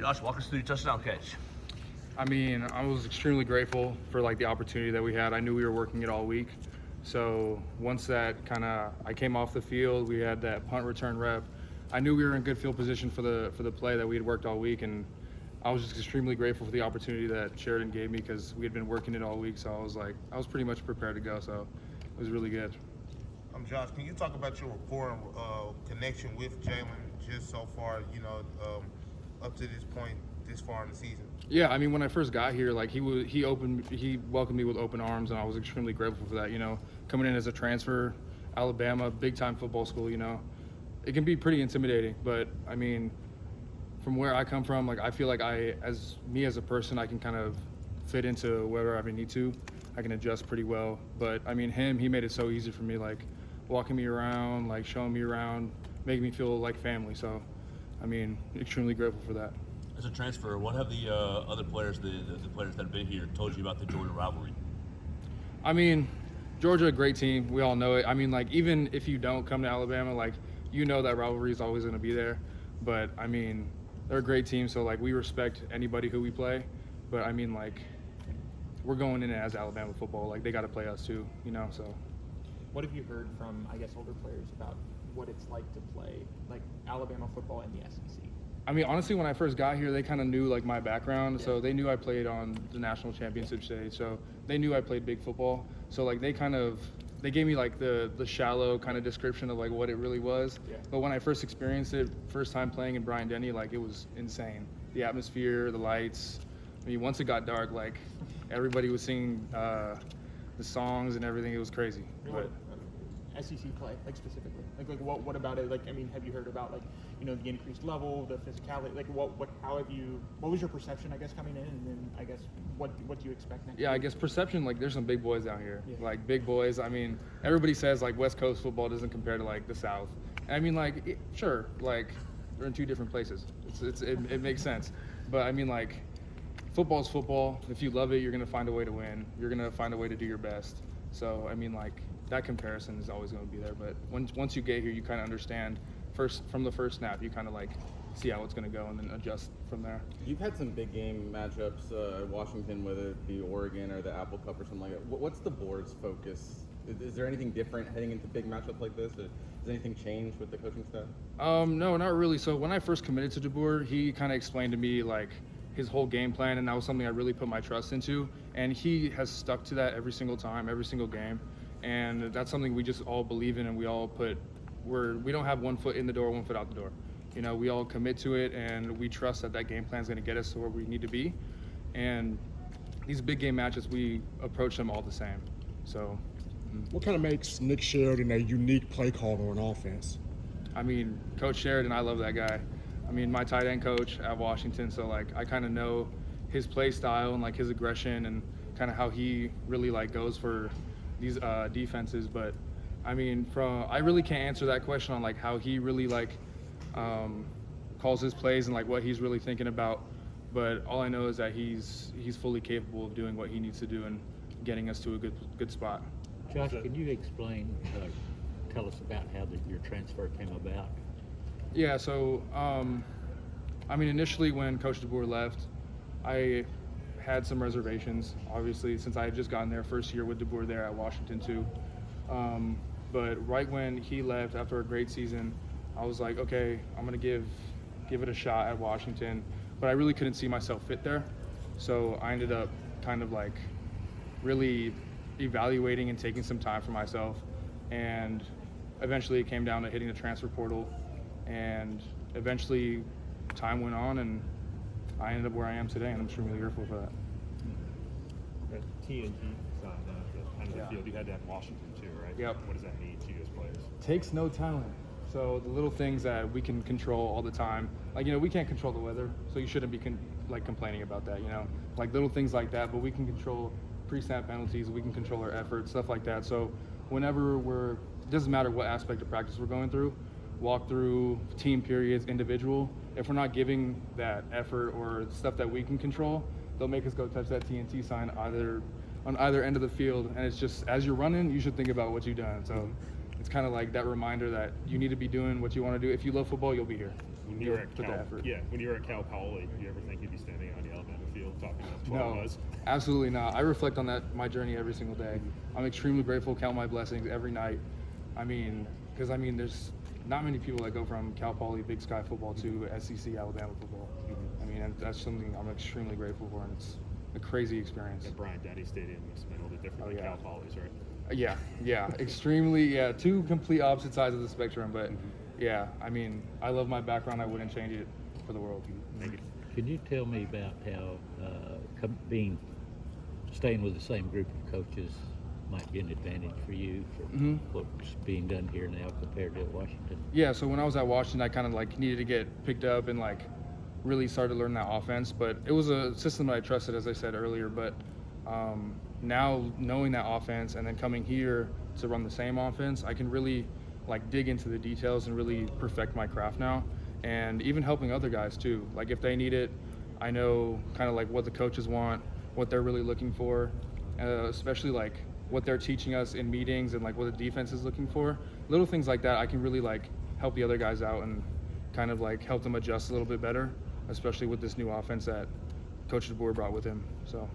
Josh, walk us through your touchdown catch. I mean, I was extremely grateful for the opportunity that we had. I knew we were working it all week. So once that I came off the field, we had that punt return rep. I knew we were in good field position for the play that we had worked all week, and I was just extremely grateful for the opportunity that Sheridan gave me because we had been working it all week. So I was pretty much prepared to go. So it was really good. Josh, can you talk about your rapport and connection with Jaylen just so far, up to this point, this far in the season? Yeah, I mean, when I first got here, he welcomed me with open arms, and I was extremely grateful for that. Coming in as a transfer, Alabama, big time football school. It can be pretty intimidating, but I mean, from where I come from, I feel like as a person, I can kind of fit into wherever I need to. I can adjust pretty well. But I mean, he made it so easy for me, walking me around, showing me around, making me feel like family. So, I mean, extremely grateful for that. As a transfer, what have the other players, the players that have been here, told you about the Georgia rivalry? I mean, Georgia, a great team. We all know it. I mean, even if you don't come to Alabama, that rivalry is always going to be there. But, I mean, they're a great team, so, we respect anybody who we play. But, I mean, we're going in as Alabama football. They got to play us too, so. What have you heard from, older players about what it's like to play, Alabama football in the SEC? I mean, honestly, when I first got here, they kind of knew, my background. Yeah. So they knew I played on the national championship stage. So they knew I played big football. So, they gave me, the shallow kind of description of, what it really was. Yeah. But when I first experienced it, first time playing in Bryant-Denny, it was insane. The atmosphere, the lights. I mean, once it got dark, everybody was singing the songs and everything. It was crazy. But SEC play, specifically? What about it? Have you heard about, the increased level, the physicality? What was your perception, coming in? And then, what do you expect next? Yeah, I guess perception, there's some big boys down here. Yeah. Big boys. I mean, everybody says, West Coast football doesn't compare to, the South. And I mean, sure, they're in two different places. It makes sense. But, I mean, football's football. If you love it, you're going to find a way to win. You're going to find a way to do your best. So, I mean, that comparison is always going to be there. But once you get here, you kind of understand from the first snap. You kind of see how it's going to go and then adjust from there. You've had some big game matchups at Washington, whether it be Oregon or the Apple Cup or something like that. What's the board's focus? Is there anything different heading into big matchups like this? Or has anything changed with the coaching staff? No, not really. So when I first committed to DeBoer, he kind of explained to me his whole game plan, and that was something I really put my trust into. And he has stuck to that every single time, every single game. And that's something we just all believe in, and we all we don't have one foot in the door, one foot out the door. We all commit to it, and we trust that game plan is going to get us to where we need to be. And these big game matches, we approach them all the same. So, what kind of makes Nick Sheridan a unique play caller on offense? I mean, Coach Sheridan, I love that guy. I mean, my tight end coach at Washington, so I kind of know his play style and his aggression and kind of how he really goes for these defenses. But I mean, I really can't answer that question on how he really calls his plays and what he's really thinking about. But all I know is that he's fully capable of doing what he needs to do and getting us to a good spot. Josh, can you explain, tell us about how your transfer came about? Yeah, so I mean, initially when Coach DeBoer left, I had some reservations, obviously, since I had just gotten there first year with DeBoer there at Washington too. But right when he left after a great season, I was like, okay, I'm gonna give it a shot at Washington. But I really couldn't see myself fit there, so I ended up kind of really evaluating and taking some time for myself. And eventually it came down to hitting the transfer portal, and eventually time went on and I ended up where I am today, and I'm extremely grateful for that. That TNT side, the field, you had that in Washington too, right? Yep. What does that mean to you as players? Takes no talent. So the little things that we can control all the time, we can't control the weather, so you shouldn't be complaining about that, little things like that. But we can control pre-snap penalties, we can control our effort, stuff like that. So whenever it doesn't matter what aspect of practice we're going through, walk through, team periods, individual, if we're not giving that effort or stuff that we can control, they'll make us go touch that TNT sign on either end of the field. And it's just, as you're running, you should think about what you've done. So it's kind of that reminder that you need to be doing what you want to do. If you love football, you'll be here. When you were at put the Cal, effort. when you were at Cal Poly, do you ever think you'd be standing on the Alabama field talking about 12 No, us? absolutely not. I reflect on that my journey every single day. I'm extremely grateful, count my blessings every night. I mean, because there's not many people that go from Cal Poly Big Sky football to SEC Alabama football. I mean, and that's something I'm extremely grateful for, and it's a crazy experience. At Bryant-Denny Stadium must have been a little bit different than yeah. Cal Poly's, right? Yeah, extremely. Yeah, two complete opposite sides of the spectrum, but yeah, I mean, I love my background. I wouldn't change it for the world. Thank you. Can you tell me about how staying with the same group of coaches might be an advantage for you for what's being done here now compared to Washington? Yeah, so when I was at Washington, I kind of like needed to get picked up and like really start to learn that offense. But it was a system that I trusted, as I said earlier. But now knowing that offense and then coming here to run the same offense, I can really like dig into the details and really perfect my craft now. And even helping other guys too. Like if they need it, I know kind of like what the coaches want, what they're really looking for, especially like what they're teaching us in meetings and like what the defense is looking for. Little things like that, I can really like help the other guys out and kind of like help them adjust a little bit better, especially with this new offense that Coach DeBoer brought with him. So.